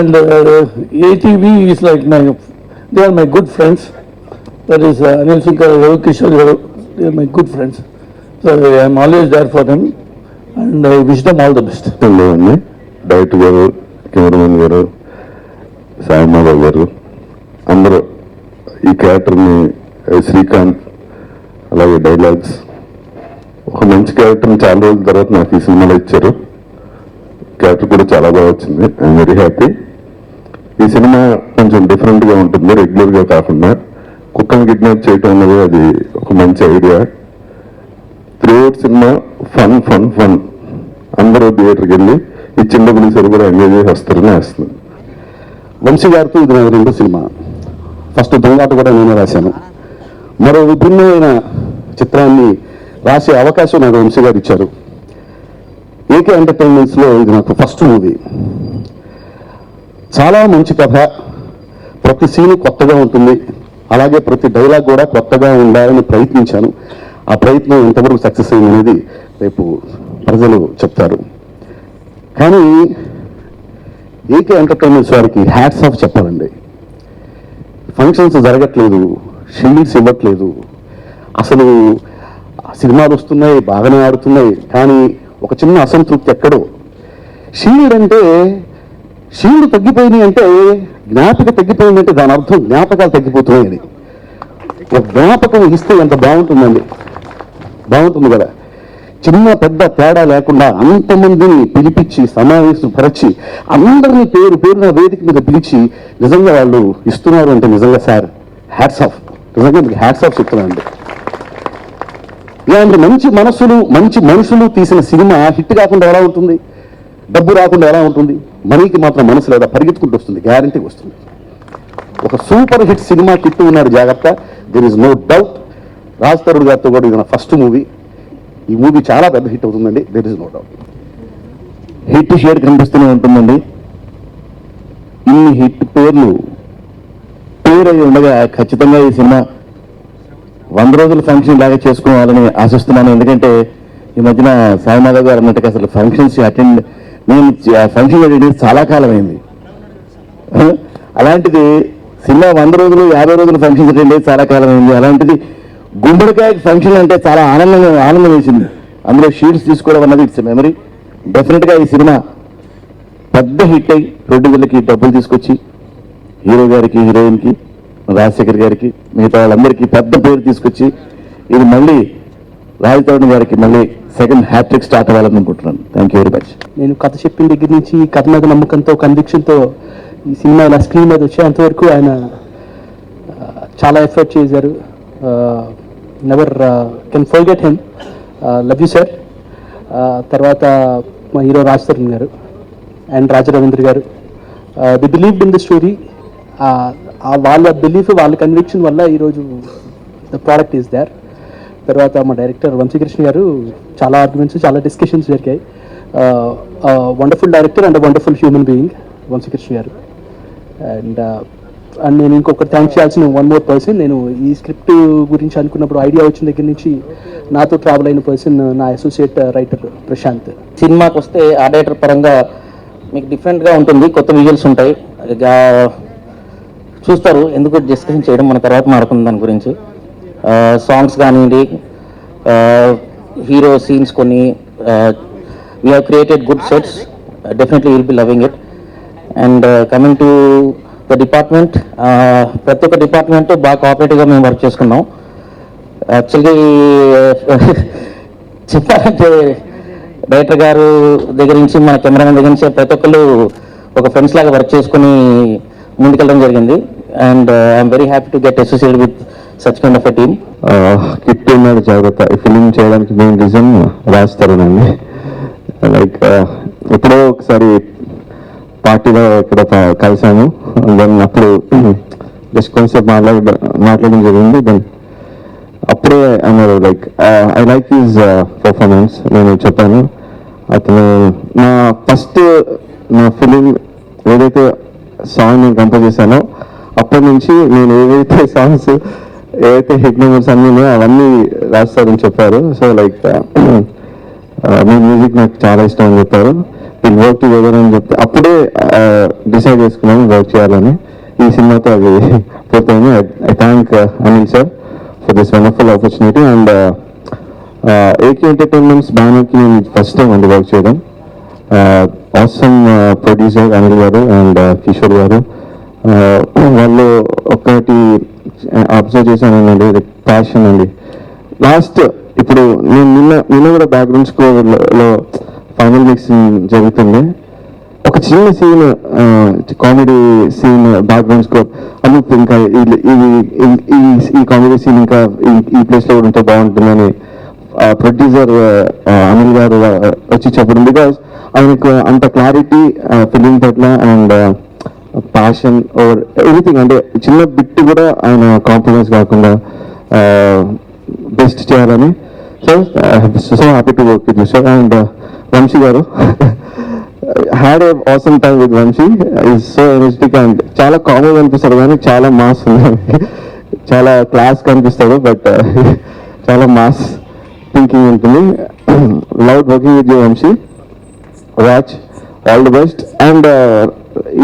And ATV is like they are my good friends. That is Anil Shankar, Ravi Kishore Garu, they are my good friends. So I am always there for them and I wish them all the best. Director గారు, cameraman గారు, సాయిమాధవ్ గారు అందరూ ఈ క్యారెక్టర్ని, శ్రీకాంత్, అలాగే dialogues, ఒక మంచి క్యారెక్టర్ని చాలా రోజుల తర్వాత నాకు ఈ సినిమాలో ఇచ్చారు. క్యారెక్టర్ కూడా చాలా బాగా వచ్చింది. I'm very happy. ఈ సినిమా కొంచెం డిఫరెంట్గా ఉంటుంది, రెగ్యులర్గా కాకుండా. కుక్కను కిడ్నాప్ చేయటం అన్నది అది ఒక మంచి idea. Throughout cinema fun fun fun. అందరూ థియేటర్కి వెళ్ళి ఈ చిన్న పులిసరు కూడా ఎంజాయ్ చేసి వస్తారని వేస్తుంది. వంశీ గారితో ఇది నా రెండో సినిమా. ఫస్ట్ దొంగాట కూడా నేనే రాశాను. మరో విభిన్నమైన చిత్రాన్ని రాసే అవకాశం నాకు వంశీ గారు ఇచ్చారు. ఏకే ఎంటర్టైన్మెంట్స్లో ఇది నాకు ఫస్ట్ మూవీ. చాలా మంచి కథ, ప్రతి సీను కొత్తగా ఉంటుంది, అలాగే ప్రతి డైలాగ్ కూడా కొత్తగా ఉండాలని ప్రయత్నించాను. ఆ ప్రయత్నం ఎంతవరకు సక్సెస్ అయింది అనేది రేపు ప్రజలు చెప్తారు. కానీ ఏకే ఎంటర్టైన్మెంట్స్ వారికి హ్యాట్స్ ఆఫ్ చెప్పాలండి. ఫంక్షన్స్ జరగట్లేదు, షీల్డ్స్ ఇవ్వట్లేదు, అసలు సినిమాలు వస్తున్నాయి, బాగానే ఆడుతున్నాయి, కానీ ఒక చిన్న అసంతృప్తి ఎక్కడో. షీల్డ్ అంటే షీల్డ్ తగ్గిపోయినాయి అంటే జ్ఞాపిక తగ్గిపోయిందంటే దాని అర్థం జ్ఞాపకాలు తగ్గిపోతున్నాయని. ఒక జ్ఞాపకం ఇస్తే ఎంత బాగుంటుందండి, బాగుంటుంది కదా. చిన్న పెద్ద తేడా లేకుండా అంతమందిని పిలిపించి సమావేశపరిచి అందరినీ పేరు పేరున వేదిక మీద పిలిచి నిజంగా వాళ్ళు ఇస్తున్నారు అంటే నిజంగా సార్ హ్యాట్స్ ఆఫ్, నిజంగా మీకు హ్యాట్స్ ఆఫ్ చెప్తున్నానండి. ఇలాంటి మంచి మనసులు, మంచి మనుషులు తీసిన సినిమా హిట్ కాకుండా ఎలా ఉంటుంది? డబ్బు రాకుండా ఎలా ఉంటుంది? మనీకి మాత్రం మనసు లేదా, పరిగెత్తుకుంటూ వస్తుంది, గ్యారంటీ వస్తుంది. ఒక సూపర్ హిట్ సినిమా హిట్ ఉన్నారు, జాగ్రత్త. There is no doubt. Raj Tarun గారితో కూడా ఇది నా ఫస్ట్ మూవీ. ఈ మూవీ చాలా పెద్ద హిట్ అవుతుందండి, there is no doubt. Hit share కనిపిస్తూనే ఉంటుందండి. ఇన్ని హిట్ పేర్లు పేరై ఉండగా ఖచ్చితంగా ఈ సినిమా 100 రోజుల ఫంక్షన్ లాగా చేసుకోవాలని ఆశిస్తున్నాను. ఎందుకంటే ఈ మధ్యన సాయిమాధవ్ గారు అన్నట్టుగా అసలు ఫంక్షన్స్ అటెండ్, నేను ఫంక్షన్ అటెండ్ చాలా కాలం అయింది. అలాంటిది సినిమా 100 రోజులు 50 రోజులు ఫంక్షన్స్ అటెండ్ అయ్యి చాలా కాలం అయింది. అలాంటిది గుమ్మడికాయ ఫంక్షన్ అంటే చాలా ఆనందం వేసింది. అందులో షీట్స్ తీసుకోవడం అన్నది ఇట్స్ మెమరీ. డెఫినెట్గా ఈ సినిమా పెద్ద హిట్ అయ్యి ప్రొడ్యూసర్లకి డబ్బులు తీసుకొచ్చి హీరో గారికి, హీరోయిన్కి, రాజశేఖర్ గారికి, మిగతా వాళ్ళందరికీ పెద్ద పేరు తీసుకొచ్చి ఇది మళ్ళీ రాజ్ తరుణ్ గారికి మళ్ళీ సెకండ్ హ్యాట్రిక్ స్టార్ట్ అవ్వాలని అనుకుంటున్నాను. Thank you very much. నేను కథ చెప్పిన దగ్గర నుంచి కథ మీద నమ్మకంతో, కన్విక్షన్తో ఈ సినిమా ఇలా స్క్రీన్ మీద వచ్చేంతవరకు ఆయన చాలా ఎఫర్ట్ చేశారు. Never can forget him. Love you sir. తర్వాత మా హీరో రాజ్ తరుణ్ గారు అండ్ రాజా రవీంద్ర గారు, the believed in the story. వాళ్ళ బిలీఫ్, వాళ్ళ కన్విక్షన్ వల్ల ఈరోజు ద ప్రోడక్ట్ ఈస్ దేర్. తర్వాత మా డైరెక్టర్ వంశీకృష్ణ గారు, చాలా ఆర్గ్యుమెంట్స్, చాలా డిస్కషన్స్ జరిగాయి. Wonderful director and wonderful human being Vamsikrishna గారు. అండ్ నేను ఇంకొకటి థ్యాంక్స్ చేయాల్సిన వన్ మోర్ పర్సన్. నేను ఈ స్క్రిప్ట్ గురించి అనుకున్నప్పుడు ఐడియా వచ్చిన దగ్గర నుంచి నాతో ట్రావెల్ అయిన పర్సన్ నా అసోసియేట్ రైటర్ ప్రశాంత్. సినిమాకి వస్తే ఆ డైరెక్టర్ పరంగా మీకు డిఫరెంట్గా ఉంటుంది, కొత్త విజువల్స్ ఉంటాయి, చూస్తారు. ఎందుకు డిస్కషన్ చేయడం, మన తర్వాత మారుతుంది దాని గురించి. సాంగ్స్ కానివ్వండి, హీరో సీన్స్ కొన్ని, we have created good sets. Definitely will be loving it. And coming to the department, ప్రతి ఒక్క డిపార్ట్మెంట్ బాగా కోఆపరేటివ్గా మేము వర్క్ చేసుకున్నాం. యాక్చువల్గా చెప్పాలంటే డైరెక్టర్ గారు దగ్గర నుంచి, మన కెమెరామెన్ దగ్గర నుంచి ప్రతి ఒక్కళ్ళు ఒక ఫ్రెండ్స్ లాగా వర్క్ చేసుకుని ముందుకెళ్ళడం జరిగింది. And I'm very happy to get associated with such kind of a team. Kit ఉన్నాడు జాగ్రత్త. ఈ ఫిలిం చేయడానికి మెయిన్ రీజన్ రాజ్ తరుణ్ అండి. లైక్ ఎప్పుడో ఒకసారి పార్టీలో ఇక్కడ కలిసాము. దెన్ అప్పుడు జస్ట్ కొంచెం మాట్లాడడం జరిగింది. దెన్ అప్పుడే అన్నారు like I like his performance. నేను చెప్పాను, అతను ఫస్ట్ నా ఫిలిం ఏదైతే సాంగ్ నేను కంపోజ్ చేశానో అప్పటి నుంచి నేను ఏవైతే సాంగ్స్, ఏవైతే హిట్ నెంబర్స్ అన్నీ అవన్నీ రాస్తారని చెప్పారు. సో లైక్ మీ మ్యూజిక్ నాకు చాలా ఇష్టం అని చెప్పారు. విల్ వర్క్ టుగెదర్ అని చెప్తే అప్పుడే డిసైడ్ చేసుకున్నాము వర్క్ చేయాలని. ఈ సినిమాతో అది పూర్తయింది. I thank Anil sir for this wonderful opportunity. And AK entertainments బ్యానర్కి నేను ఫస్ట్ టైం అండి వర్క్ చేయడం. Awesome producer Anil garu and Kishore గారు, వాళ్ళు ఒకటి అబ్జర్వ్ చేశానండి, ప్యాషన్ అండి. లాస్ట్ ఇప్పుడు నేను నిన్న కూడా బ్యాక్గ్రౌండ్ స్కోర్లో ఫైనల్ మిక్సింగ్ జరుగుతుంది. ఒక చిన్న scene, comedy scene background score అనుకు ఇంకా ఈ కామెడీ సీన్ ఇంకా ఈ ప్లేస్లో కూడా ఉంటే బాగుంటుందని ప్రొడ్యూసర్ అనిల్ గారు వచ్చి చెప్పడం. బికాస్ ఆయనకు అంత క్లారిటీ ఫిలిం పట్ల అండ్ ప్యాషన్ ఓవర్ ఎవ్రీథింగ్, అంటే చిన్న బిట్ కూడా ఆయన కాంప్రమైజ్ కాకుండా బెస్ట్ చేయాలని. So happy to work with you sir. And Vamsi garu, had a awesome time with Vamsi. Is so energetic and చాలా కామెడీ కనిపిస్తాడు కానీ చాలా మాస్ ఉంది. చాలా క్లాస్ కనిపిస్తాడు బట్ చాలా మాస్ థింకింగ్ ఉంటుంది. Love working with you Vamsi. Raj, all the best. And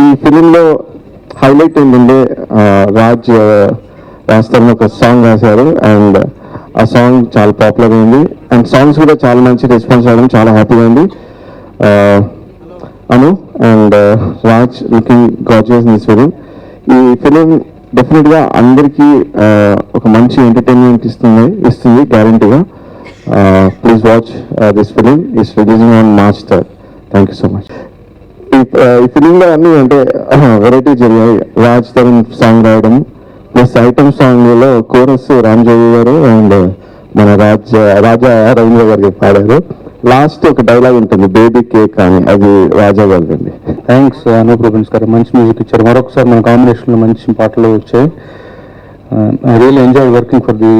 ఈ ఫిలింలో హైలైట్ ఏంటంటే రాజ్ రాస్తారని ఒక సాంగ్ రాశారు అండ్ ఆ సాంగ్ చాలా పాపులర్ అయింది. అండ్ సాంగ్స్ కూడా చాలా మంచి రెస్పాన్స్ రావడం చాలా హ్యాపీగా ఉంది. Anu and Raj looking gorgeous in this film. ఈ ఫిలిం డెఫినెట్గా అందరికీ ఒక మంచి ఎంటర్టైన్మెంట్ ఇస్తుంది గ్యారంటీగా. Please watch this film. Is releasing on March 3rd. Thank you so much. ఈ ఫిలింలో అన్నీ అంటే వెరైటీ జరిగాయి. రాజ్ తరుణ్ సాంగ్ రాయడం ప్లస్ ఐటమ్ సాంగ్లో కోరస్ రామ్జోగి గారు అండ్ మన రాజా రవీంద్ర గారికి పాడారు. లాస్ట్ ఒక డైలాగ్ ఉంటుంది, బేబీ కేక్ అని, అది రాజా గారికి అండి. థ్యాంక్స్ అనూప్ రూబెన్స్ గారు, మంచి మ్యూజిక్ ఇచ్చారు. మరొకసారి మన కాంబినేషన్లో మంచి పాటలు వచ్చాయి. I really enjoy working for the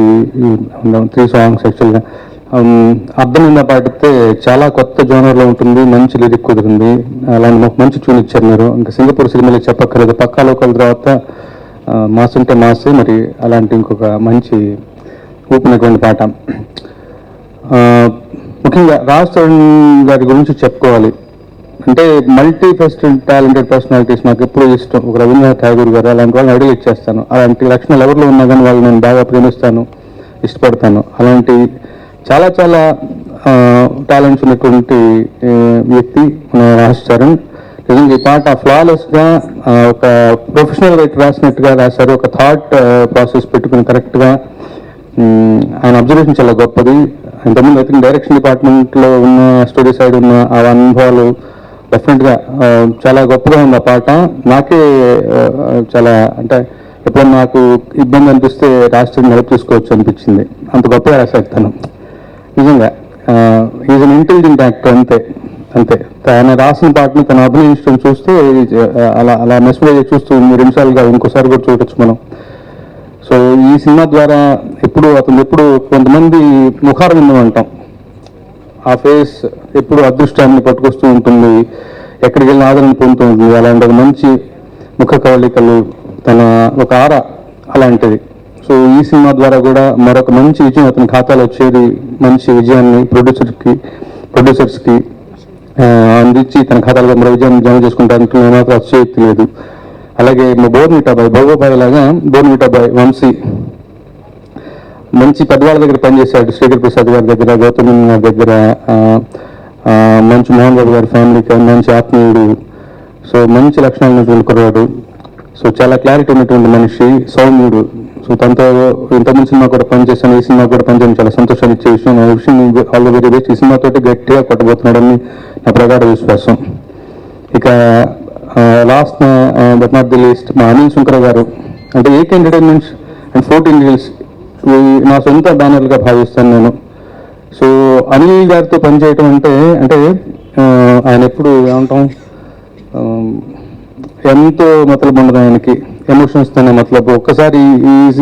3 songs యాక్చువల్గా. అర్థమైందా పాడితే చాలా కొత్త జోనర్లో ఉంటుంది, మంచి లిరిక్ కుదిరింది. అలాంటి మంచి ట్యూన్ ఇచ్చారు మీరు. ఇంకా సింగపూర్ సినిమాలో చెప్పక్కర్లేదు, పక్కా లోకల్ తర్వాత మాస్ ఉంటే మాసే, మరి అలాంటి ఇంకొక మంచి ఊపినటువంటి పాట. ముఖ్యంగా రాజ్ తరుణ్ గారి గురించి చెప్పుకోవాలి అంటే మల్టీ ఫెస్టెడ్ టాలెంటెడ్ పర్సనాలిటీస్ నాకు ఎప్పుడూ ఇష్టం. ఒక రవీంద్రనాథ్ ఠాగూర్ గారు అలాంటి వాళ్ళని ఐడియల్ ఇచ్చేస్తాను. అలాంటి లక్షణాలు ఎవరిలో ఉన్నా కానీ వాళ్ళు నేను బాగా ప్రేమిస్తాను, ఇష్టపడతాను. అలాంటి చాలా చాలా టాలెంట్స్ ఉన్నటువంటి వ్యక్తి మన రాజ్ తరుణ్. నిజంగా ఈ పాట ఫ్లాలెస్గా ఒక ప్రొఫెషనల్ రైటర్ రాసినట్టుగా రాశారు. ఒక థాట్ ప్రాసెస్ పెట్టుకుని కరెక్ట్గా ఆయన అబ్జర్వేషన్ చాలా గొప్పది. ఇంతకుముందు ఐ థింక్ డైరెక్షన్ డిపార్ట్మెంట్లో ఉన్న స్టోరీ సైడ్ ఉన్న ఆ అనుభవాలు డెఫినెట్గా చాలా గొప్పగా ఉంది ఆ పాట. నాకే చాలా అంటే ఎప్పుడైనా నాకు ఇబ్బంది అనిపిస్తే రాష్ట్రం హెల్ప్ తీసుకోవచ్చు అనిపించింది. అంత గొప్పగా రాశారు తను. నిజంగా ఈజ్ అన్ ఇంటెలిజెంట్ యాక్టర్, అంతే అంతే. ఆయన రాసిన పాటని తను అభినయించడం చూస్తే అలా అలా మెస్మరైజ్ చూస్తూ 2 నిమిషాలుగా ఇంకోసారి కూడా చూడొచ్చు మనం. సో ఈ సినిమా ద్వారా అతను ఎప్పుడు కొంతమంది ముఖారవిందం అంటాం, ఆ ఫేస్ ఎప్పుడు అదృష్టాన్ని పట్టుకొస్తూ ఉంటుంది, ఎక్కడికి వెళ్ళిన ఆదరణ పొందుతూ ఉంటుంది. అలాంటి ఒక మంచి ముఖ కవళికలు, తన ఒక ఆరా అలాంటిది. సో ఈ సినిమా ద్వారా కూడా మరొక మంచి విజయం అతని ఖాతాలో వచ్చేది, మంచి విజయాన్ని ప్రొడ్యూసర్స్కి అందించి తన ఖాతాలో మరో విజయాన్ని జమ చేసుకుంటానికి ఏమాత్రం అతిశయోక్తి లేదు. అలాగే మా బోర్మిటాబాయ్ భోగోబాయ్ లాగా బోర్మిటాబాయ్ వంశీ మంచి పెద్దవాళ్ళ దగ్గర పనిచేశాడు. శ్రీకర్ ప్రసాద్ గారి దగ్గర, గౌతమ్ గారి దగ్గర, మంచి మోహన్ బాబు గారి ఫ్యామిలీకి మంచి ఆత్మీయుడు. సో మంచి లక్షణాలు ఉన్నటువంటి కుర్రాడు. సో చాలా క్లారిటీ ఉన్నటువంటి మనిషి, సౌమ్యుడు. సో తనతో ఇంతకుముందు సినిమా కూడా పనిచేశాను, ఈ సినిమా కూడా పనిచేయడం చాలా సంతోషాన్ని ఇచ్చే విషయం. ఆ విషయం ఆల్ ద వెరీ బెస్ట్. ఈ సినిమాతోటి గట్టిగా కొట్టబోతున్నాడని నా ప్రగాఢ విశ్వాసం. ఇక last but not the least మా అనిల్ శంకర్ గారు. అంటే ఏకే ఎంటర్టైన్మెంట్స్ అండ్ 14 Reels నా సొంత బ్యానర్లుగా భావిస్తాను నేను. సో అనిల్ గారితో పనిచేయటం అంటే ఆయన ఎప్పుడు ఏమంటాం, ఎంతో మతలబు ఉండదు ఆయనకి, ఎమోషన్స్తోనే మతలబు. ఒక్కసారి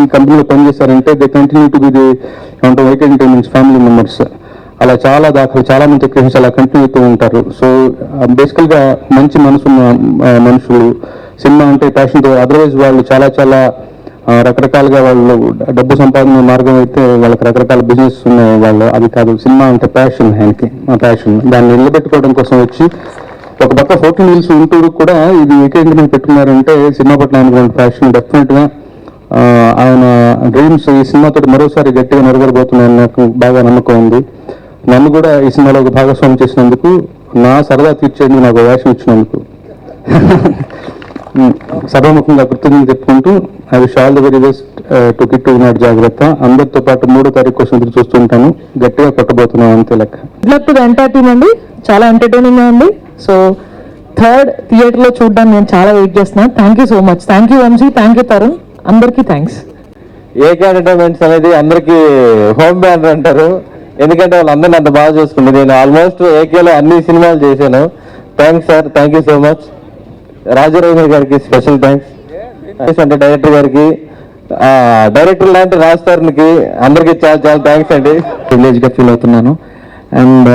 ఈ కంపెనీలో పనిచేస్తారంటే they continue to be the ఏమంటాం ఏకే ఎంటర్టైన్మెంట్స్ ఫ్యామిలీ మెంబర్స్. అలా చాలా దాఖలు చాలా మంది టెక్నీషియన్స్ అలా కంటిన్యూ అవుతూ ఉంటారు. సో బేసికల్గా మంచి మనసున్న మనుషులు, సినిమా అంటే ప్యాషన్తో. అదర్వైజ్ వాళ్ళు చాలా చాలా రకరకాలుగా వాళ్ళు డబ్బు సంపాదన మార్గం అయితే వాళ్ళకి రకరకాల బిజినెస్ ఉన్నాయి వాళ్ళు. అది కాదు, సినిమా అంటే ప్యాషన్ ఆయనకి, ఆ ప్యాషన్ దాన్ని నిలబెట్టుకోవడం కోసం వచ్చి ఒక పక్క 14 Wheels ఉంటూ కూడా ఇది ఏకైకంగా పెట్టుకున్నారంటే సినిమా పట్ల ఆయన ప్యాషన్ డెఫినెట్గా ఆయన డ్రీమ్స్ ఈ సినిమాతో మరోసారి గట్టిగా నెరవేరబోతున్నాయని నాకు బాగా నమ్మకం ఉంది. నన్ను కూడా ఈ సినిమాలో ఒక భాగస్వామి చేసినందుకు, నా సరదా తీర్చేందుకు నాకు అవకాశం ఇచ్చినందుకు సభాముఖంగా కృతజ్ఞతలు చెప్పుకుంటూ I wish all the very best to Kittu నాటి జాగ్రత్త. అందరితో పాటు 3వ తారీఖు కోసం ఎదురు చూస్తూ ఉంటాను. గట్టిగా కొట్టబోతున్నాం అంతే లెక్క. Good to the entire team అండి, చాలా ఎంటర్టైనింగ్ గా ఉంది. సో 3rd థియేటర్లో చూడడానికి నేను చాలా వెయిట్ చేస్తున్నాను. Thank you so much. Thank you Vamsi, thank you Tarun, అందరికీ థ్యాంక్స్. ఏకే ఎంటర్టైన్మెంట్స్ అనేది అందరికీ హోమ్ బ్యానర్ అంటారు, ఎందుకంటే వాళ్ళందరినీ అంత బాగా చూసుకుంది. నేను ఆల్మోస్ట్ ఏకేలో అన్ని సినిమాలు చేశాను. Thanks sir, thank you so much. Rajaravindra గారికి స్పెషల్ థ్యాంక్స్ అంటే డైరెక్టర్ గారికి, డైరెక్టర్ లాంటి రాజ్ తరుణ్కి, అందరికీ చాలా చాలా థ్యాంక్స్ అండి. ప్రివిలేజ్గా ఫీల్ అవుతున్నాను. అండ్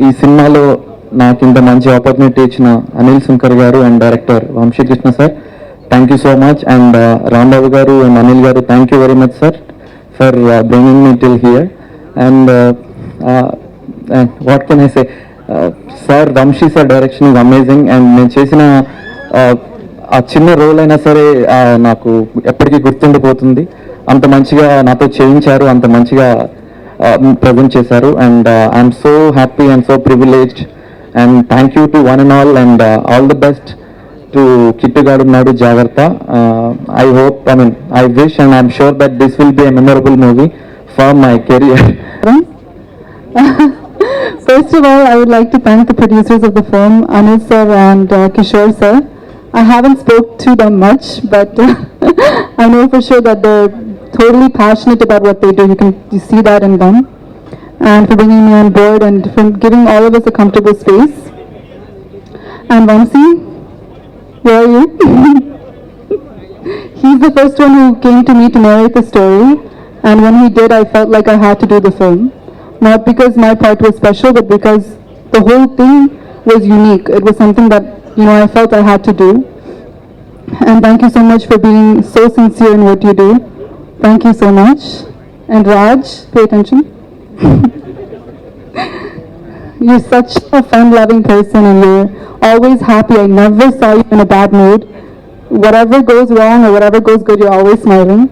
ఈ సినిమాలో నాకు ఇంత మంచి ఆపర్చునిటీ ఇచ్చిన అనిల్ సుంకర్ గారు and director Vamsikrishna sir, thank you so much. And Rambabu గారు అండ్ అనిల్ గారు, thank you very much sir for bringing me till here. And what can I say, sir Vamsi sir direction is amazing. And నేను చేసిన ఆ చిన్న role అయినా సరే నాకు ఎప్పటికీ గుర్తుండిపోతుంది. అంత మంచిగా నాతో చేయించారు, అంత మంచిగా ప్రజెంట్ చేశారు. And I'm so happy and so privileged. And thank you to one and all the best to కిట్టుగాడు నాడు జాగ్రత్త. I hope, I wish and I'm sure that this will be a memorable movie for my career. First of all, I would like to thank the producers of the film, Anil sir and Kishore sir. I haven't spoke to them much, but I know for sure that they're totally passionate about what they do. You see that in them. And for bringing me on board and for giving all of us a comfortable space. And Vamsi, where are you? He's the first one who came to me to narrate the story, and when he did, I felt like I had to do the film. Not because my part was special, but because the whole thing was unique. It was something that, I felt I had to do. And thank you so much for being so sincere in what you do. Thank you so much. And Raj, pay attention. You're such a fun-loving person and you're always happy. I never saw you in a bad mood. Whatever goes wrong or whatever goes good, you're always smiling.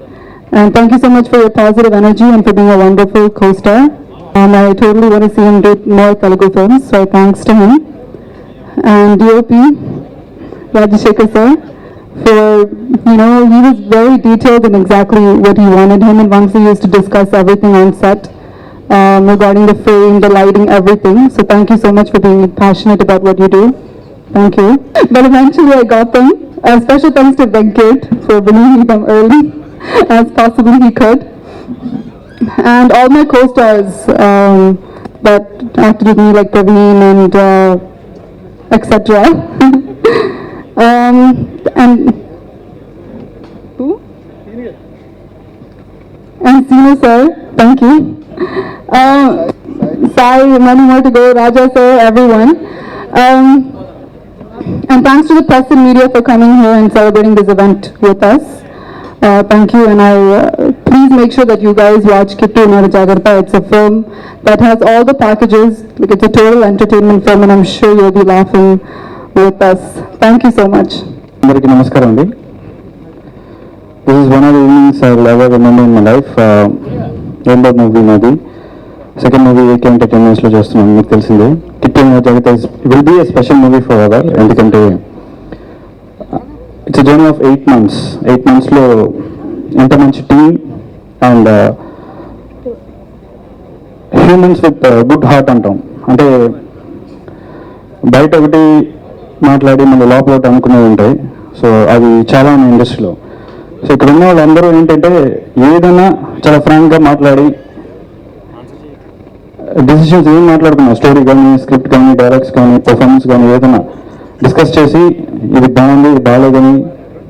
And thank you so much for your positive energy and for being a wonderful co-star. And I totally want to see him do more Telugu films, so thanks to him. And DOP, Rajashekar sir, for, he was very detailed in exactly what he wanted. Him and Vamsi used to discuss everything on set. Regarding the frame, the lighting, everything. So thank you so much for being passionate about what you do. Thank you. But eventually I got them. Special thanks to Venkat for bringing me them early as possibly he could. And all my co-stars that acted with me like Praveen and etc. And who? And Senior sir, thank you. Sai, many more to go, Raja sir, everyone. And thanks to the press and media for coming here and celebrating this event with us. Thank you, and please make sure that you guys watch Kittu Nadu Jagrata. It's a film that has all the packages. Like, it's a total entertainment film, and I'm sure you'll be laughing with us. Thank you so much. అందరికీ నమస్కారం అండి. This is one of the evenings I will ever remember in my life. రెండో movie నాది, second movie AK ఎంటర్టైన్మెంట్స్లో చేస్తున్నాను, మీకు తెలిసిందే. కిట్టు నడు జాగ్రత్త will be a special movie forever. ఎందుకంటే ఇట్స్ జర్నీ ఆఫ్ 8 months. 8 monthsలో ఎంత మంచి team and humans with good heart అంటాం. అంటే బయట ఒకటి మాట్లాడి మన లోపల ఒకటి అనుకునేవి ఉంటాయి. సో అవి చాలా ఉన్నాయి ఇండస్ట్రీలో. సో ఇక్కడ ఉన్న వాళ్ళందరూ ఏంటంటే ఏదైనా చాలా ఫ్రాంక్గా మాట్లాడి డెసిషన్స్ ఏం మాట్లాడుకున్నాం, స్టోరీ కానీ, స్క్రిప్ట్ కానీ, డైలాగ్స్ కానీ, పర్ఫార్మెన్స్ కానీ ఏదైనా డిస్కస్ చేసి ఇది బాగుంది, ఇది బాగాలేదని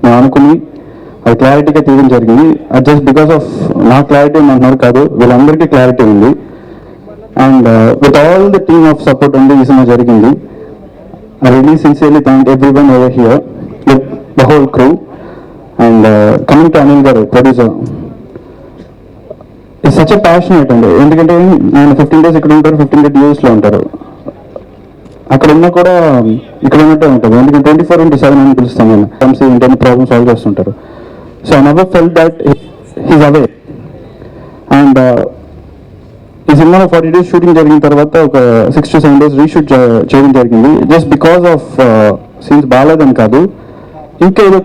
నేను అనుకుని అది క్లారిటీగా తీయడం జరిగింది. అది జస్ట్ బికాస్ ఆఫ్ నా క్లారిటీ అంటున్నారు కాదు, వీళ్ళందరికీ క్లారిటీ ఉంది. And with all the team of support ఉంది ఈ సినిమా జరిగింది. I really sincerely thank everyone over here, the whole crew. And coming to Anil garu, producer, is such a passionate and ఎందుకంటే ఆయన 15 days ఇక్కడ ఉంటారు, 15 days US లో ఉంటారు. అక్కడ ఉన్నా కూడా ఇక్కడ ఉన్నట్టే ఉంటుంది, ఎందుకంటే 24/7 అని పిలుస్తాం నేను కమ్స్ ఏంటంటే ప్రాబ్లమ్ సాల్వ్ చేస్తుంటారు. So I never felt that he's away. And ఈ సినిమాలో 40 days షూటింగ్ జరిగిన తర్వాత ఒక 6 to 7 days రీషూట్ చేయడం జరిగింది. జస్ట్ బికాస్ ఆఫ్ సీన్స్ బాగాలేదని కాదు, ఇంకేదో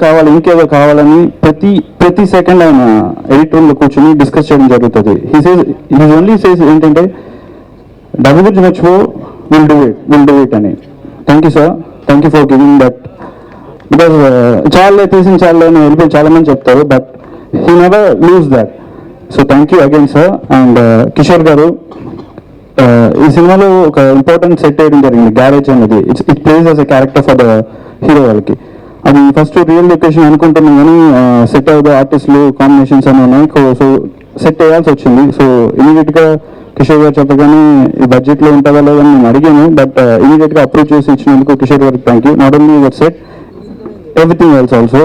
కావాలని ప్రతి సెకండ్ ఆయన ఎడిట్ రూమ్లో కూర్చొని డిస్కస్ చేయడం జరుగుతుంది. హీ ఓన్లీ సేస్ ఏంటంటే డబ్బు గురించి మర్చిపో, విల్ డూ ఇట్ అని. Thank you sir, thank you for giving that. Because చాలే అని వెళ్ళిపోయి చాలా మంది చెప్తారు, but he never lose that. So thank you again sir. And Kishore గారు, ఈ సినిమాలో ఒక ఇంపార్టెంట్ సెట్ వేయడం జరిగింది, గ్యారేజ్ అనేది. It place as a character for the hero వాళ్ళకి. అది ఫస్ట్ రియల్ లొకేషన్ అనుకుంటున్నాం కానీ సెట్ అయ్యే ఆర్టిస్టులు కాంబినేషన్స్ అని ఉన్నాయి, సో సెట్ వేయాల్సి వచ్చింది. సో ఇమీడియట్గా కిషోర్ గారు చెప్పగానే ఈ బడ్జెట్లో ఉంటుందా లేదని నేను అడిగాను, బట్ ఇమీడియట్గా అప్రూవ్ చేసి ఇచ్చినందుకు కిషోర్ గారికి thank you. Not only that set, everything else also.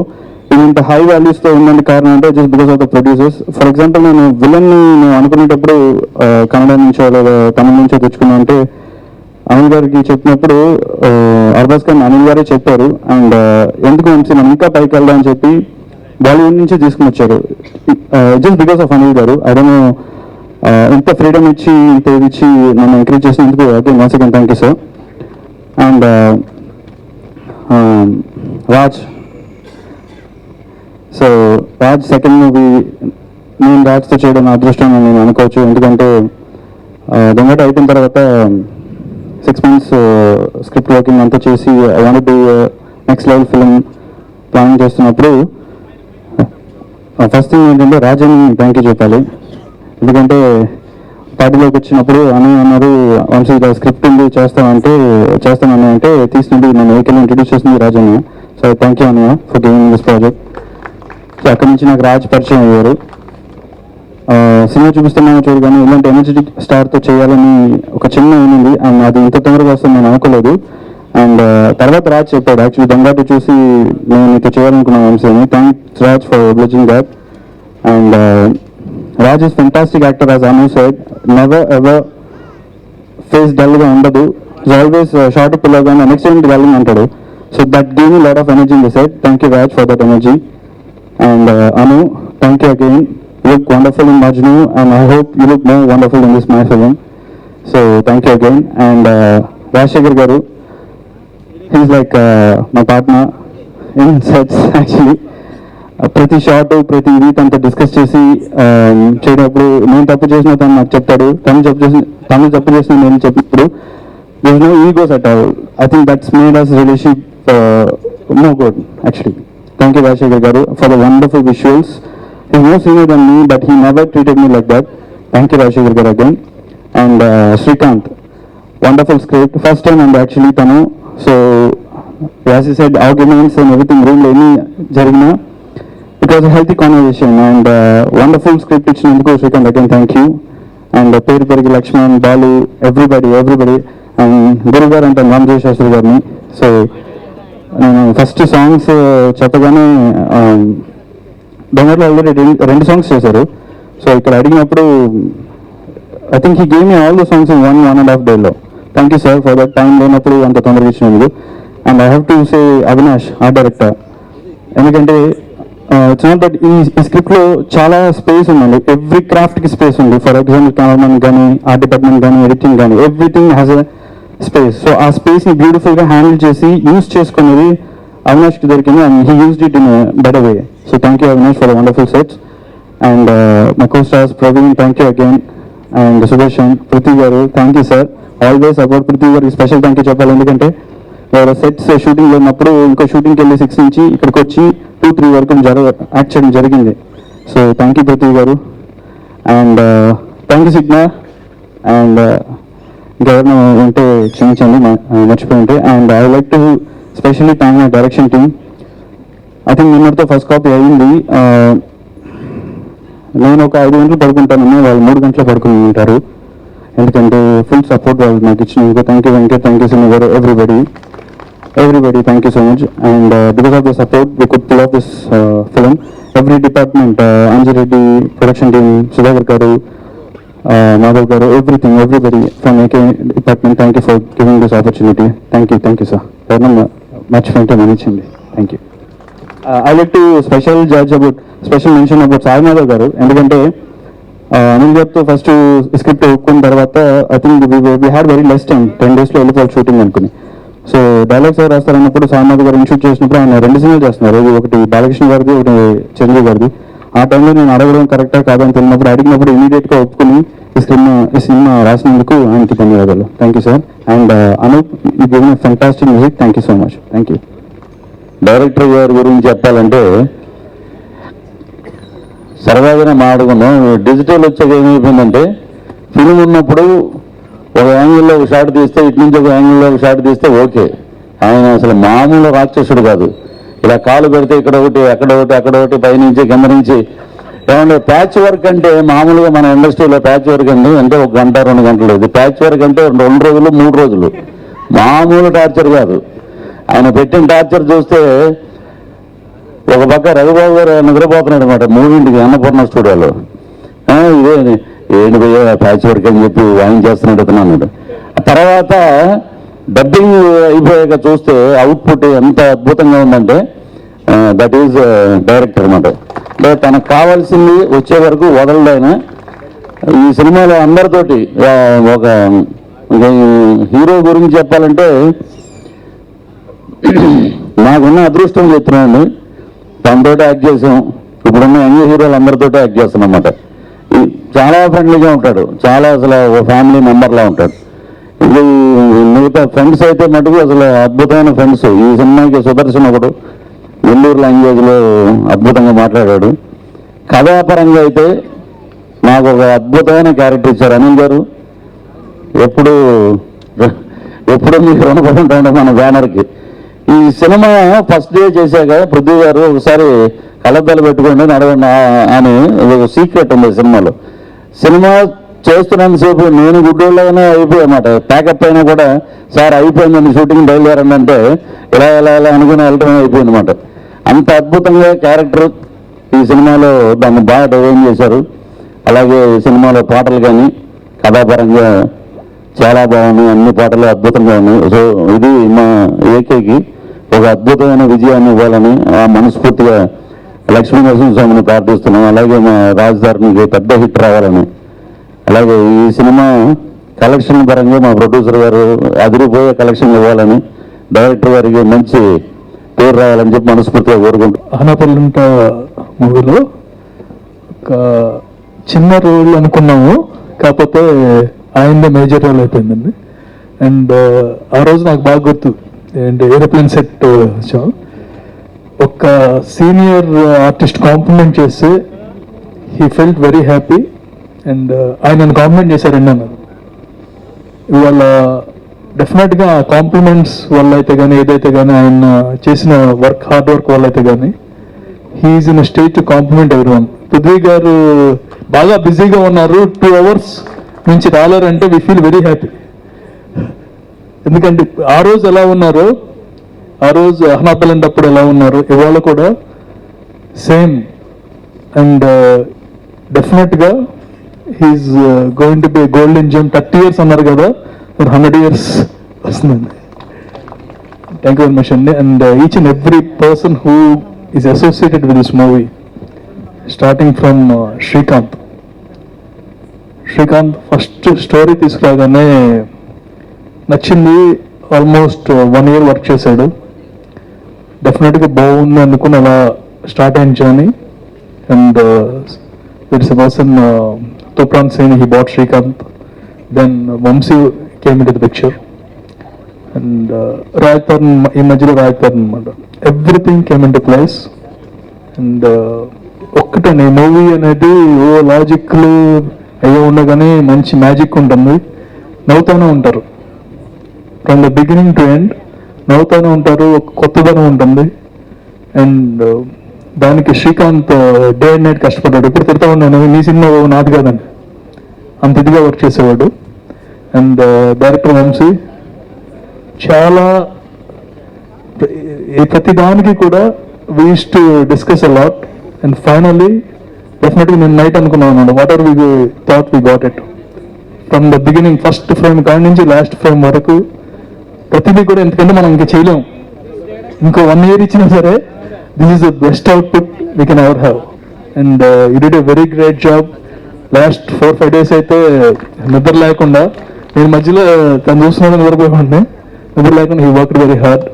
ఇది ఇంత హై వాల్యూస్తో ఉందని కారణం అంటే just because of the producers. For example, నేను విలన్ని నేను అనుకునేటప్పుడు కన్నడ నుంచో లేదా తమిళ నుంచో తెచ్చుకున్నా అంటే అనిల్ గారికి చెప్పినప్పుడు అర్బాజ్ ఖాన్ అనిల్ గారే చెప్పారు. అండ్ ఎందుకు వంశీ మనం ఇంకా పైకి వెళ్దాం అని చెప్పి బాలీవుడ్ నుంచే తీసుకుని వచ్చారు, జస్ట్ బికాస్ ఆఫ్ అనిల్ గారు. అదను ఇంత ఫ్రీడమ్ ఇచ్చి ఇంత ఇది ఇచ్చి నన్ను ఎంకరేజ్ చేసినందుకు again once again thank you sir. And Raj second movie నేను రాజ్తో చేయడం నా అదృష్టం అని నేను అనుకోవచ్చు. ఎందుకంటే దొంగట అయిపోయిన తర్వాత 6 months స్క్రిప్ట్ వర్కింగ్ అంతా చేసి I want to next level film plan చేస్తున్నప్పుడు ఫస్ట్ థింగ్ ఏంటంటే రాజని థ్యాంక్ యూ చెప్పాలి. ఎందుకంటే పార్టీలోకి వచ్చినప్పుడు అన్నారు, వంశీ స్క్రిప్ట్ ఉంది చేస్తానని అంటే తీసినట్టు నన్ను వెహికల్ ఇంట్రడ్యూస్ చేసింది రాజన్న. సో థ్యాంక్ యూ అన్నయ్య for giving this project. So అక్కడి నుంచి నాకు రాజ్ పరిచయం అయ్యారు. సినిమా చూపిస్తున్నామో చూడు కానీ ఇలాంటి ఎనర్జెటిక్ స్టార్తో చేయాలని ఒక చిన్న ఉంది, అండ్ అది ఇంత తొందరగా వస్తుంది నేను అనుకోలేదు. అండ్ తర్వాత రాజ్ చెప్పాడు, యాక్చువల్లీ దొంగటి చూసి నేను నీతో చేయాలనుకున్నాను వంశీని. Thanks Raj for blessing that. And Raj is fantastic actor, as Anu side, never ever face డల్గా ఉండదు, ఇస్ ఆల్వేస్ షార్ట్ పిల్లగానే నెక్స్ట్ టైం డల్గా అంటాడు. So that give me lot of energy in the side. Thank you Raj for that energy. And Anu, thank you again. You look wonderful in Majnu, and I hope you look more wonderful in this my film. So thank you again. And Rajshekhar garu, he's like my partner in sets actually. ప్రతి short ప్రతి week అంతా discuss చేసి చేయనప్పుడు నేను తప్పు చేసిన తను నాకు చెప్తాడు, తను తప్పు చేసిన నేను చెప్పినప్పుడు there is no egos at all. I think that's made us relationship more good actually. Thank you Rajshekhar garu for the wonderful visuals. He's more senior than me, but he never treated me like that. Thank you Rajshekhar garu again. And Srikanth, wonderful script, first time and actually tanu. So as he said, arguments and everything room lo any jarigina, it was a healthy conversation. And wonderful script ichinanduku Srikanth again thank you. And Peripari Lakshman, Balu, everybody. And Guru garu and Ramjay Shastri garni. So first songs చెప్పగానే దొంగలో already 2 songs చేశారు. So ఇక్కడ అడిగినప్పుడు I think he gave me all the songs in 1.5 days. Thank you sir for that. Time లేనప్పుడు అంత తొందరగా ఇచ్చినందుకు. And I have to say Avinash art director, ఎందుకంటే it's not that ఈ స్క్రిప్ట్లో చాలా స్పేస్ ఉందండి, ఎవ్రీ క్రాఫ్ట్కి స్పేస్ ఉంది. ఫర్ ఎగ్జాంపుల్ కెమెరామెన్ కానీ, ఆర్ట్ డిపార్ట్మెంట్ కానీ, ఎడిటింగ్ కానీ, everything has a space. So ఆ స్పేస్ని బ్యూటిఫుల్గా హ్యాండిల్ చేసి యూజ్ చేసుకునేది అవినాష్కి దొరికింది, and he used it in better way. So thank you Avinash for the wonderful sets. And my co-stars Praveen, thank you again. And Subhashan, Prithvi garu, thank you sir. Always about Prithvi garu special thank you చెప్పాలి, ఎందుకంటే ఎవరో sets shooting ఉన్నప్పుడు ఇంకో షూటింగ్కి వెళ్ళి 6 నుంచి ఇక్కడికి వచ్చి 2-3 వరకు యాక్ట్ చేయడం జరిగింది. So thank you Prithvi garu. And thank you Signa. And ఇంకెవరైనా ఉంటే క్షమించండి మర్చిపోయి ఉంటే. And I like to specially thank my direction team. I think నిన్నటితో ఫస్ట్ కాపీ అయ్యింది. నేను ఒక 5 గంటలు పడుకుంటాను, వాళ్ళు 3 గంటలు పడుకుని ఉంటారు, ఎందుకంటే ఫుల్ సపోర్ట్ వాళ్ళు నాకు ఇచ్చినందుకు. Thank you Venkat, thank you సినిమా గారు, everybody thank you so much. And because of the support we could pull off this film. Every department, Anjireddy, production team, Sudhakar garu, Madhav garu, everybody from AK department, thank you for giving this opportunity. Thank you sir. Much fun to managing. Thank you. I like to special mention about Sai Madhav garu, ఎందుకంటే అనిల్ గారితో first script ఒప్పుకున్న తర్వాత I think we had very less time, 10 days వెళ్ళిపోవాలి shooting అనుకుని. So dialogues ఎవరు రాస్తారన్నప్పుడు సాయినాథ్ గారు ఇన్షూట్ చేసినప్పుడు ఆయన 2 సినిమాలు చేస్తున్నారు, ఒకటి బాలకృష్ణ గారిది, ఒకటి చిరంజీవి గారిది. ఆ టైంలో నేను అడగడం కరెక్టా కాదని తెలిసినప్పుడు అడిగినప్పుడు ఇమీడియట్గా ఒప్పుకుని ఈ సినిమా రాసినందుకు ఆయనకి ధన్యవాదాలు. Thank you sir. And Anup, you given fantastic music. Thank you so much. Thank you. Director గారి గురించి చెప్పాలంటే సరదాగానే మాట్లాడుకున్నాం. డిజిటల్ వచ్చాక ఏమైపోయిందంటే ఫిలిం ఉన్నప్పుడు ఒక యాంగిల్లో ఒక షాట్ తీస్తే, ఇటు నుంచి ఒక యాంగిల్లో ఒక షాట్ తీస్తే ఓకే. ఆయన అసలు మామూలు రాక్షసుడు కాదు. ఇలా కాలు పెడితే ఇక్కడ ఒకటి, అక్కడ ఒకటి, అక్కడ ఒకటి, పైనుంచి కింద నుంచి. ఏమంటే ప్యాచ్ వర్క్ అంటే మామూలుగా మన ఇండస్ట్రీలో ప్యాచ్ వర్క్ అంటే 1 గంట 2 గంటలు. ఇది ప్యాచ్ వర్క్ అంటే 2 రోజులు 3 రోజులు. మామూలు టార్చర్ కాదు. ఆయన పెట్టిన టార్చర్ చూస్తే ఒక పక్క రఘుబాబు గారు నిద్రపోతున్నాడు అనమాట మూవీంటికి అన్నపూర్ణ స్టూడియోలో. ఇదే ఏంటి పోయా ప్యాచ్ వర్క్ అని చెప్పి వాయించేస్తున్నాడు అతను అన్నాడు. తర్వాత డబ్బింగ్ అయిపోయాక చూస్తే అవుట్పుట్ ఎంత అద్భుతంగా ఉందంటే దట్ ఈజ్ డైరెక్టర్ అనమాట. అంటే తనకు కావాల్సింది వచ్చే వరకు వదలడు ఆయన. ఈ సినిమాలో అందరితోటి ఒక హీరో గురించి చెప్పాలంటే నాకున్న అదృష్టం చెప్తున్నాను. తనతో యాక్ట్ చేసాం. ఇప్పుడున్న యంగ్ హీరోలు అందరితో యాక్ట్ చేస్తున్నాం అన్నమాట. చాలా ఫ్రెండ్లీగా ఉంటాడు, చాలా అసలు ఒక ఫ్యామిలీ మెంబర్లా ఉంటాడు. ఇది మిగతా ఫ్రెండ్స్ అయితే మటుకు అసలు అద్భుతమైన ఫ్రెండ్స్. ఈ సినిమాకి సుదర్శన్ ఒకడు నెల్లూరు లాంగ్వేజ్లో అద్భుతంగా మాట్లాడాడు. కథాపరంగా అయితే నాకు ఒక అద్భుతమైన క్యారెక్టర్ ఇచ్చారు అనిల్ గారు. ఎప్పుడు మీకు రుణపడి ఉంటాడు మన బ్యానర్కి. ఈ సినిమా ఫస్ట్ డే చేశాక పృథ్వీ గారు ఒకసారి కళ్ళద్దాలు పెట్టుకోండి నడవండి అని ఒక సీక్రెట్ ఉంది సినిమాలో. సినిమా చేస్తున్నంతసేపు నేను గుడ్డోళ్ళగానే అయిపోయి అన్నమాట. ప్యాకప్ అయినా కూడా సార్ అయిపోయిందని షూటింగ్ బయలుదేరండి అంటే ఇలా అనుకుని వెళ్ళడం అయిపోయింది అనమాట. అంత అద్భుతంగా క్యారెక్టర్ ఈ సినిమాలో దాన్ని బాగా డిజైన్ చేశారు. అలాగే సినిమాలో పాటలు కానీ కథాపరంగా చాలా బాగున్నాయి. అన్ని పాటలు అద్భుతంగా ఉన్నాయి. సో ఇది మా ఏకేకి ఒక అద్భుతమైన విజయాన్ని ఇవ్వాలని ఆ మనస్ఫూర్తిగా లక్ష్మీ నరసింహస్వామిని ప్రార్థిస్తున్నాం. అలాగే మా రాజధానికి పెద్ద హిట్ రావాలని, అలాగే ఈ సినిమా కలెక్షన్ పరంగా మా ప్రొడ్యూసర్ గారు అదిరిపోయే కలెక్షన్ ఇవ్వాలని, డైరెక్టర్ గారికి మంచి పేరు రావాలని చెప్పి మనస్ఫూర్తిగా కోరుకుంటున్నాం. అహనాపల్లింట మూవీలో ఒక చిన్న రోల్ అనుకున్నాము, కాకపోతే ఆయనదే మేజర్ రోల్ అయిపోయిందండి. అండ్ ఆ రోజు నాకు బాగా గుర్తు ఏంటి, ఏరోప్లేన్ సెట్ వచ్చాం. ఒక సీనియర్ ఆర్టిస్ట్ కాంప్లిమెంట్ చేస్తే he felt very happy. And ఆయన నన్ను కాంప్లిమెంట్ చేశారండి అన్నారు. ఇవాళ డెఫినెట్గా కాంప్లిమెంట్స్ వల్ల అయితే కానీ, ఏదైతే కానీ ఆయన చేసిన వర్క్, హార్డ్ వర్క్ వల్ల అయితే కానీ he's in state to compliment everyone. Prithvi గారు బాగా బిజీగా ఉన్నారు, 2 hours నుంచి రాలేరంటే వి ఫీల్ వెరీ హ్యాపీ. ఎందుకంటే ఆ రోజు ఎలా ఉన్నారో, ఆ రోజు అహనాపల్లింటప్పుడు ఎలా ఉన్నారు, ఇవాళ కూడా సేమ్. అండ్ డెఫినెట్గా he's going to be golden gem. 30 years అన్నారు కదా, 100 years వస్తుందండి. థ్యాంక్ యూ వెరీ మచ్ అండి. And each and every person who is associated with this movie, starting from Srikanth first story తీసుకురాగానే నచ్చింది. ఆల్మోస్ట్ 1 year వర్క్ చేశాడు. డెఫినెట్గా బాగుంది అనుకుని అలా స్టార్ట్ అయింది journey. And it's a person తూప్రాన్ సేన్, he brought Srikanth. Then Vamsi came in to the picture. And రాయతర్న్, ఈ మధ్యలో రాయతర్న్ అనమాట. Everything came in to place. And ఒక్కటండి, మూవీ అనేది లాజిక్లు అయ్యో ఉండగానే మంచి మ్యాజిక్ ఉంటుంది. నవ్వుతూనే ఉంటారు from the beginning to end, నవ్వుతూనే ఉంటారు. ఒక కొత్తదనం ఉంటుంది. అండ్ దానికి శ్రీకాంత్ డే అండ్ నైట్ కష్టపడ్డాడు. ఇప్పుడు తిడతా ఉన్నాను, నీ సినిమా నాది కాదండి, అంత ఇదిగా వర్క్ చేసేవాడు. అండ్ డైరెక్టర్ వంశీ చాలా ప్రతి దానికి కూడా we used to discuss a lot. And finally డెఫినెట్గా నేను నైట్ అనుకున్నాను whatever we thought we got it from the beginning first frame కాడి నుంచి లాస్ట్ ఫ్రేమ్ వరకు ప్రతిదీ కూడా ఎందుకంటే మనం ఇంకా చేయలేం ఇంకో 1 year ఇచ్చినా సరే this is the best output we can ever have and you did a very great job last 4-5 days అయితే నిద్ర లేకుండా నేను మధ్యలో తను చూస్తున్నాను నిద్రపోయి నిద్ర లేకుండా he work very hard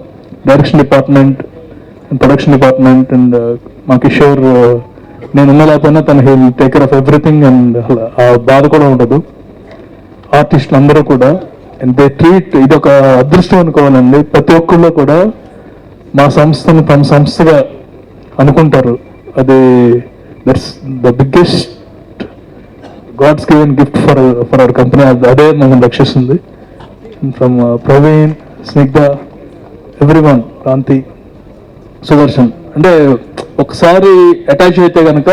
direction department and production department and మా కిషోర్ నేను ఉన్న లేకపోయినా తను he take care of everything and ఆ బాధ కూడా ఉండదు ఆర్టిస్టులు అందరూ కూడా అండ్ దే ట్రీట్ ఇది ఒక అదృష్టం అనుకోవాలండి ప్రతి ఒక్కళ్ళు కూడా మా సంస్థను తమ సంస్థగా అనుకుంటారు అది that's the biggest god's given gift for our company అదే మనం రక్షిస్తుంది ఫ్రమ్ ప్రవీణ్ స్నిగ్ధ ఎవ్రీవన్ కాంతి సుదర్శన్ అంటే ఒకసారి అటాచ్ అయితే కనుక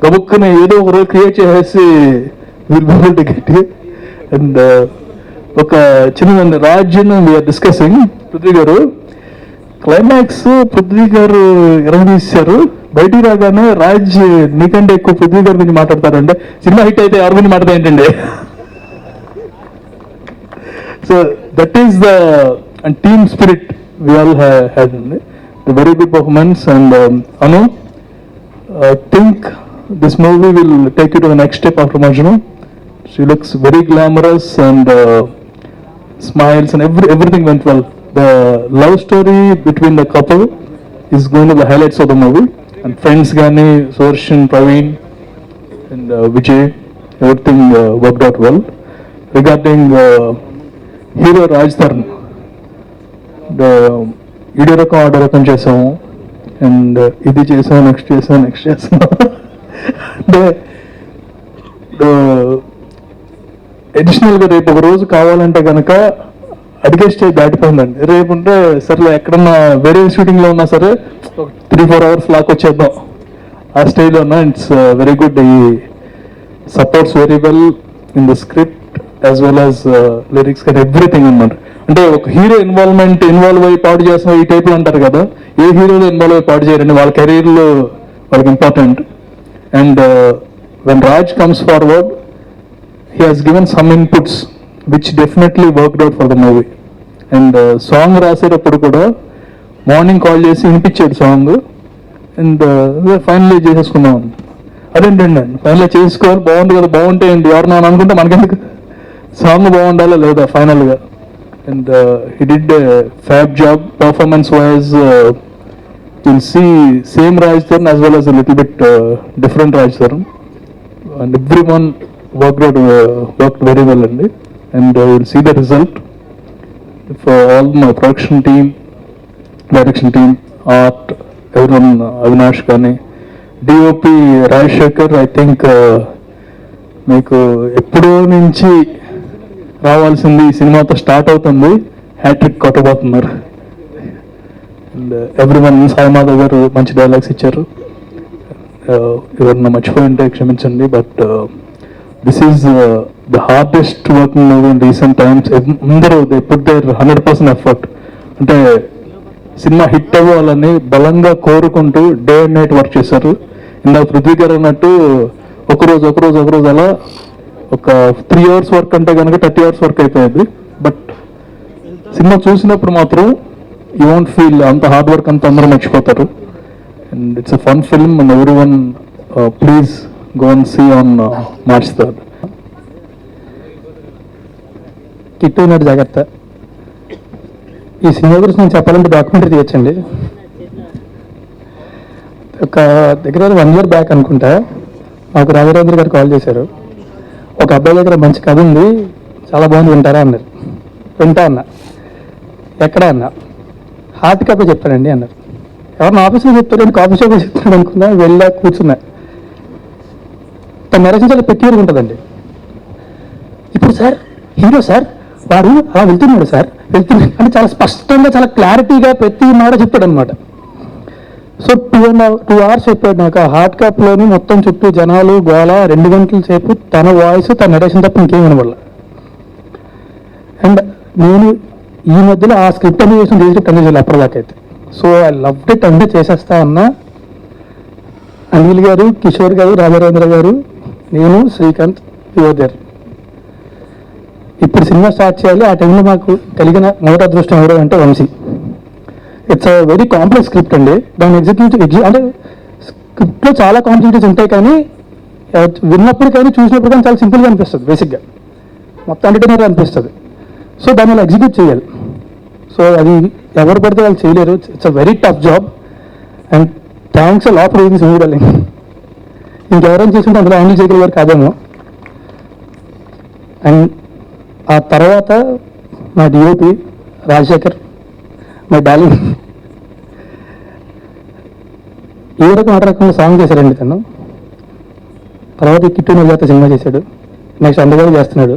గబుక్కుని ఏదో ఒక రోజు క్రియేట్ చేసేసి will be able to get and ఒక చిన్న రాజ్యం వీఆర్ డిస్కసింగ్ పృథ్వీ గారు క్లైమాక్స్ పృథ్వీ గారు ఎరగదీశారు బయటికి రాగానే రాజ్ నీకంటే ఎక్కువ పృథ్వీ గారి గురించి మాట్లాడతారంటే సినిమా హిట్ అయితే ఎవరి గురించి మాట్లాడతా ఏంటండి so that is the team spirit we all had అండి the very good performance and Anu think this movie will take you to the next step after Majnu she looks very glamorous and smiles and everything went well. The love story between the couple is going to be the highlights of the movie and friends Gani, Sudarshan, Praveen and Vijay, everything worked out well. Regarding hero Raj Tharan, the video record chesamu and idi chesamu next chesamu the అడిషనల్గా రేపు ఒక రోజు కావాలంటే కనుక అడిగే stage దాటిపోయిందండి రేపు ఉంటే సరేలే ఎక్కడన్నా వేరే షూటింగ్లో ఉన్నా సరే 3-4 hours లాక్ వచ్చేద్దాం ఆ స్టేజ్లో ఉన్నా ఇట్స్ వెరీ గుడ్ ఈ supports very well in the script as well as lyrics కానీ ఎవ్రీథింగ్ అన్నమాట అంటే ఒక హీరో ఇన్వాల్వ్ అయ్యి పాడు చేస్తున్న ఈ టైప్లో అంటారు కదా ఏ హీరోలో ఇన్వాల్వ్ అయ్యి పాడు చేయరండి వాళ్ళ కెరీర్లో వాళ్ళకి important and when Raj comes forward he has given some inputs which definitely worked out for the movie and song రాసేటప్పుడు కూడా మార్నింగ్ కాల్ చేసి వినిపించాడు సాంగ్ అండ్ ఫైనలీ చేసేసుకున్నాం అదేంటండి ఫైనల్ చేసుకోవాలి బాగుంది కదా బాగుంటే ఏంటి ఎవరన్నా అనుకుంటే మనకెందుకు సాంగ్ బాగుండాలా లేదా ఫైనల్గా and he did a fab job performance wise you'll see same Raj Tharan as well as a little bit different Raj Tharan and everyone worked very well and you'll see the result for all my production team, direction team, art, everyone, Avinash Kani, DOP Rajshekar. I think మీకు ఎప్పుడో నుంచి రావాల్సింది ఈ సినిమాతో start అవుతుంది hat trick కొట్టబోతున్నారు and everyone Sai Madhav garu మంచి dialogues ఇచ్చారు ఎవరన్నా మర్చిపోయింటే క్షమించండి but this is the hardest working movie in recent times అందరూ they put their 100% effort అంటే సినిమా హిట్ అవ్వాలని బలంగా కోరుకుంటూ డే అండ్ నైట్ వర్క్ చేశారు ఇందాక పృథ్వీ గారు అన్నట్టు ఒక రోజు అలా ఒక 3 hours వర్క్ అంటే కనుక 30 hours వర్క్ అయిపోయేది బట్ సినిమా చూసినప్పుడు మాత్రం యూ వోంట్ ఫీల్ అంత హార్డ్ వర్క్ అంత అందరూ మర్చిపోతారు and it's a fun film and everyone please go and see on March 3rd. కిట్టు నాడు జాగ్రత్త ఈ సినిమా గురించి నేను చెప్పాలంటే డాక్యుమెంటరీ తీయచ్చండి ఒక దగ్గర 1 year బ్యాక్ అనుకుంటా నాకు రాఘవేంద్ర గారు కాల్ చేశారు ఒక అబ్బాయి దగ్గర మంచి కథ ఉంది చాలా బాగుంది వింటారా అన్నారు వింటా అన్నా ఎక్కడ అన్నా హార్ట్ కాపీ చెప్పానండి అన్నారు ఎవరిని ఆఫీస్లో చెప్తారు నేను కాఫీ షాప్లో చెప్తాను అనుకున్నా వెళ్ళా కూర్చున్నా తన నరేషన్ చాలా పెక్యులర్గా ఉంటుందండి ఇప్పుడు సార్ హీరో సార్ వాడు అలా వెళ్తున్నాడు సార్ వెళ్తున్నాడు అంటే చాలా స్పష్టంగా చాలా క్లారిటీగా ప్రతి మాట చెప్పాడు అనమాట సో 2 hours చెప్పాడు నాకు ఆ హార్డ్ కాప్లోని మొత్తం చుట్టూ జనాలు గోళ 2 గంటల సేపు తన వాయిస్ తన నరేషన్ తప్ప ఇంకేం వినవల్ల అండ్ నేను ఈ మధ్యలో ఆ స్క్రిప్ట్ అనేది చేసిన రీస్క్రిప్ట్ అనేది చేయాలి అప్పటిదాకైతే సో ఐ లవ్ ఇట్ అంటే చేసేస్తా అన్నా అనిల్ గారు, కిషోర్ గారు, రాఘవేంద్ర గారు, నేను, శ్రీకాంత్ యువర్. ఇప్పుడు సినిమా స్టార్ట్ చేయాలి. ఆ టైంలో మాకు కలిగిన మొదటి అదృష్టం ఎవరు అంటే Vamsi. It's a very complex script అండి. దాన్ని అంటే స్క్రిప్ట్లో చాలా కాంప్లికేషన్స్ ఉంటాయి, కానీ విన్నప్పుడు కానీ చూసినప్పుడు కానీ చాలా సింపుల్గా అనిపిస్తుంది. బేసిక్గా మొత్తం ఎంటర్టైనర్ అనిపిస్తుంది. సో దాన్ని అలా ఎగ్జిక్యూట్ చేయాలి. సో అది ఎవరు పడితే వాళ్ళు చేయలేరు. It's a very tough job and thanks a lot for this movie darling. ఇంకెవరైనా చేసుకుంటే అందులో హ్యాండిల్ చేయగలిగారు కాదేమో. అండ్ ఆ తర్వాత మా డిఓపి రాజశేఖర్, మై డార్లింగ్, ఏ రకం ఆ రకంగా సాంగ్ చేశాడండి తను. తర్వాత కిట్టు నవ్వుత సినిమా చేశాడు. నెక్స్ట్ అందగాడు చేస్తున్నాడు.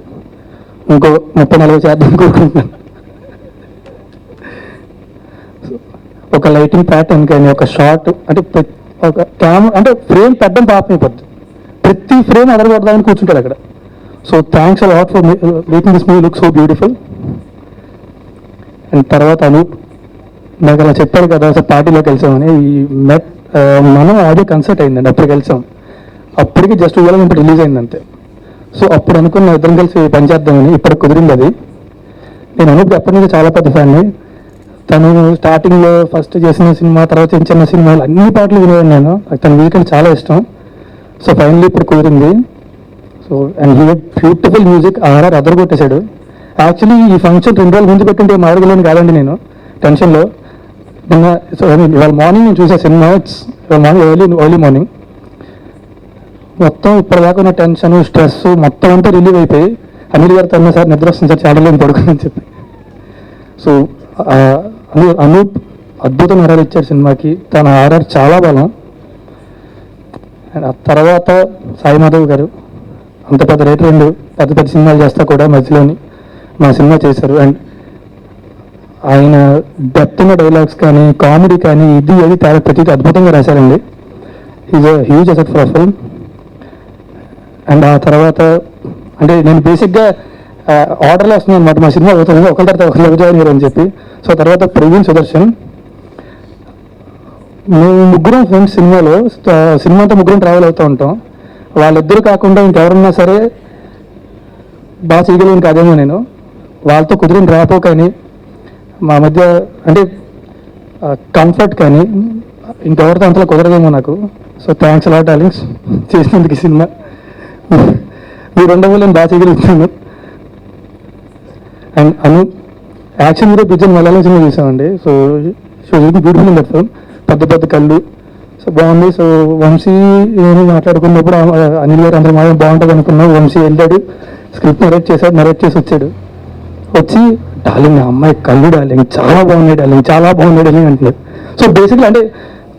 ఇంకో 30-40 చేద్దాం కోరుకుంటున్నాను. ఒక లైటింగ్ ప్యాటర్న్ కానీ ఒక షార్ట్ అంటే ఒక అంటే ఫ్రేమ్ పెద్దం పాపం అయిపోద్ది. ప్రతి ఫ్రేమ్ అదరగొడదామని కూర్చుంటాడు అక్కడ. So thanks a lot for making this movie look so beautiful. And తర్వాత అనూప్ నాకు అలా చెప్పాడు కదా, అసలు పార్టీలోకి వెళ్తామని. ఈ మెట్ మనం ఆడియో కన్సర్ట్ అయిందండి, అప్పుడు కలిసాం. అప్పటికి జస్ట్ ఇప్పుడు రిలీజ్ అయింది అంతే. సో అప్పుడు అనుకున్న ఇద్దరం కలిసి పనిచేద్దామని. ఇప్పుడు కుదిరింది అది. నేను అనూప్ ఎప్పటి నుంచి చాలా పెద్ద ఫ్యాన్ని. తను స్టార్టింగ్లో ఫస్ట్ చేసిన సినిమా, తర్వాత చిన్న చిన్న సినిమాలు అన్ని పాటలు వినేవాడు నేను. తన మ్యూజిక్ అంటే చాలా ఇష్టం. సో ఫైనల్లీ ఇప్పుడు కుదిరింది. So and he beautiful music. RR అదర్ కొట్టేశాడు. యాక్చువల్లీ ఈ ఫంక్షన్ 2 రోజులు ముందు పెట్టుంటే మాడగలేని కాదండి నేను టెన్షన్లో. సో ఇవాళ మార్నింగ్ నేను చూసా సినిమా. ఇవాళ మార్నింగ్ ఎర్లీ మార్నింగ్ మొత్తం ఇప్పటిదాకా ఉన్న టెన్షన్, స్ట్రెస్ మొత్తం అంతా రిలీవ్ అయిపోయి అనిల్ గారితో అన్న సార్ నిద్ర వస్తుంది సార్ చాడలేని పడుకుందని చెప్పి. సో అనూప్ అద్భుతం ఆర్ఆర్ ఇచ్చాడు సినిమాకి. తన ఆర్ఆర్ చాలా బలం. అండ్ ఆ తర్వాత సాయి మాధవ్ గారు అంత పెద్ద రేటు 2 పెద్ద పెద్ద సినిమాలు చేస్తా కూడా మధ్యలోని మా సినిమా చేశారు. అండ్ ఆయన డెప్త్ ఉన్న డైలాగ్స్ కానీ కామెడీ కానీ ఇది అది తేడా ప్రతిదీ అద్భుతంగా రాశారండి. Is a huge asset for a film. And ఆ తర్వాత అంటే నేను బేసిక్గా ఆర్డర్లో వస్తున్నాను అనమాట. మా సినిమా అవుతుంది ఒకరి తర్వాత ఒకరు జాయిన్ అయ్యారు అని చెప్పి. సో తర్వాత ప్రవీణ్ సుదర్శన్, మేము ముగ్గురం ఫ్రెండ్స్ సినిమాలో. సినిమా అంతా ముగ్గురం ట్రావెల్ అవుతూ ఉంటాం. వాళ్ళిద్దరు కాకుండా ఇంకెవరన్నా సరే బాగా చేయగలిగిన కాదేమో నేను. వాళ్ళతో కుదిరిన ర్యాపో కానీ మా మధ్య అంటే కంఫర్ట్ కానీ ఇంకెవరితో అంతలో కుదరదేమో నాకు. సో థ్యాంక్స్ లాట్ డార్లింగ్స్ చేసినందుకు ఈ సినిమా. మీరు ఉండవు నేను బాగా చేయగలుగుతాను. And action hero picture Malayalam cinema చూసామండి. So beautiful in that film. పెద్ద పెద్ద కళ్ళు. సో బాగుంది. సో వంశీ నేను మాట్లాడుకున్నప్పుడు అనిల్ గారు అందరూ మాత్రం బాగుంటుంది అనుకున్నాం. వంశీ వెళ్ళాడు, స్క్రిప్ట్ నరేట్ చేసి వచ్చాడు. వచ్చి డార్లింగ్ అమ్మాయి కళ్ళు డార్లింగ్ చాలా బాగున్నాయి డార్లింగ్, చాలా బాగున్నాయి డార్లింగ్ అంటున్నారు. సో బేసిక్లీ అంటే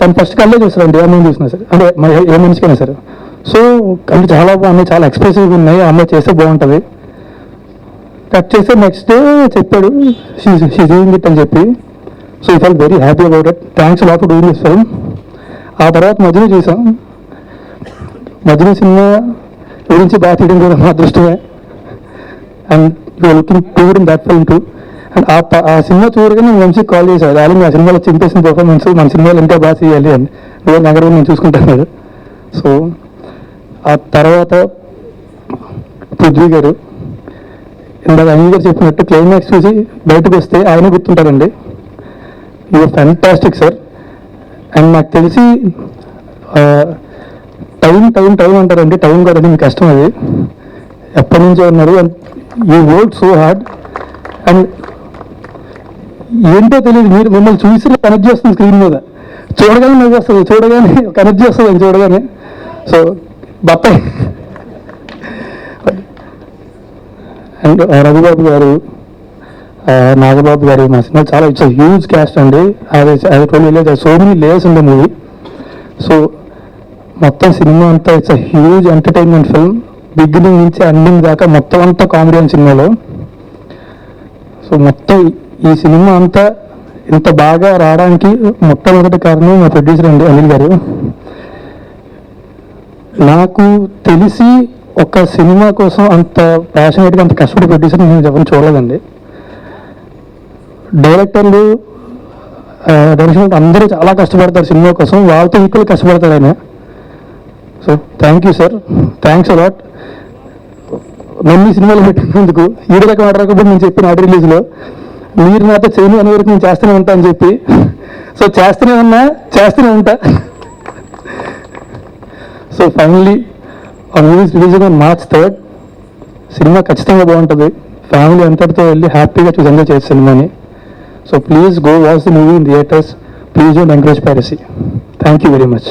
తను ఫస్ట్ కళ్ళే చూస్తారండి, ఏ అమ్మాయిని చూసినా సరే, అంటే ఏ మనిషికైనా సరే. సో కళ్ళు చాలా బాగున్నాయి, చాలా ఎక్స్ప్రెసివ్గా ఉన్నాయి, ఆ అమ్మాయి చేస్తే బాగుంటుంది. కట్ చేస్తే నెక్స్ట్ డే చెప్పాడు షీ డూయింగ్ ఇట్ అని చెప్పి. So I felt very happy about it. Thanks lot for doing this film. ఆ తర్వాత మధ్యలో చూసాం. మధ్యలో సినిమా గురించి బాగా తీయడం కూడా మా అదృష్టమే. And you are looking forward in that film too. And ఆ సినిమా చూడగానే నేను వంశీకి కాల్ చేశాను. డార్లింగ్ ఆ సినిమాలో చింపేసిన పర్ఫార్మెన్స్ మన సినిమాలో ఇంకా బాగా చేయాలి అని. నువ్వు నగర నేను చూసుకుంటున్నాడు. సో ఆ తర్వాత పృథ్వీ గారు ఇందాక అనిల్ గారు చెప్పినట్టు క్లైమాక్స్ చూసి బయటకు వస్తే ఆయన గుర్తుంటారండి. You're fantastic sir. అండ్ నాకు తెలిసి టైం అంటారండి. టైం కాదండి, మీకు కష్టం అది. ఎప్పటి నుంచో ఉన్నారు. And you work so hard. And ఏంటో తెలియదు, మీరు మిమ్మల్ని చూసి కనెక్ట్ చేస్తుంది స్క్రీన్ మీద. చూడగానే నవ్వు వస్తుంది, చూడగానే కనెక్ట్ చేస్తుంది అది చూడగానే. సో బత్తాయి. అండ్ రఘుబాబు గారు, నాగబాబు గారు, మా సినిమా చాలా ఇట్స్ హ్యూజ్ క్యాస్ట్ అండి. అది సో మెనీ లేయర్స్ ఉంది మూవీ. సో మొత్తం సినిమా అంతా it's huge entertainment film. Beginning నుంచి ఎండింగ్ దాకా మొత్తం అంతా కామెడీ అని సినిమాలో. సో మొత్తం ఈ సినిమా అంతా ఇంత బాగా రావడానికి మొట్టమొదటి కారణం మా ప్రొడ్యూసర్ అండి అనిల్ గారు. నాకు తెలిసి ఒక సినిమా కోసం అంత ప్యాషనేట్గా అంత కష్టపడి ప్రొడ్యూసర్ నేను ఎవరిని చూడలేదండి. డైరెక్టర్లు అందరూ చాలా కష్టపడతారు సినిమా కోసం, వాళ్ళతో ఈక్వల్ కష్టపడతారు ఆయన. So thank you sir, thanks a lot. నన్ను సినిమాలు పెట్టినందుకు ఈ రకం ఆడకపోతే నేను చెప్పిన ఆర్డర్ రిలీజ్లో మీరు నాతో చేయను అనే వరకు నేను చేస్తూనే ఉంటా అని చెప్పి, సో చేస్తూనే ఉంటా. సో ఫైనల్లీ ఆ movies release on March 3rd. Cinema ఖచ్చితంగా బాగుంటుంది. ఫ్యామిలీ అంతటితో వెళ్ళి హ్యాపీగా చూసి ఎంజాయ్ చేసే సినిమాని. So please go watch the movie in theatres. Please don't encourage piracy. Thank you very much.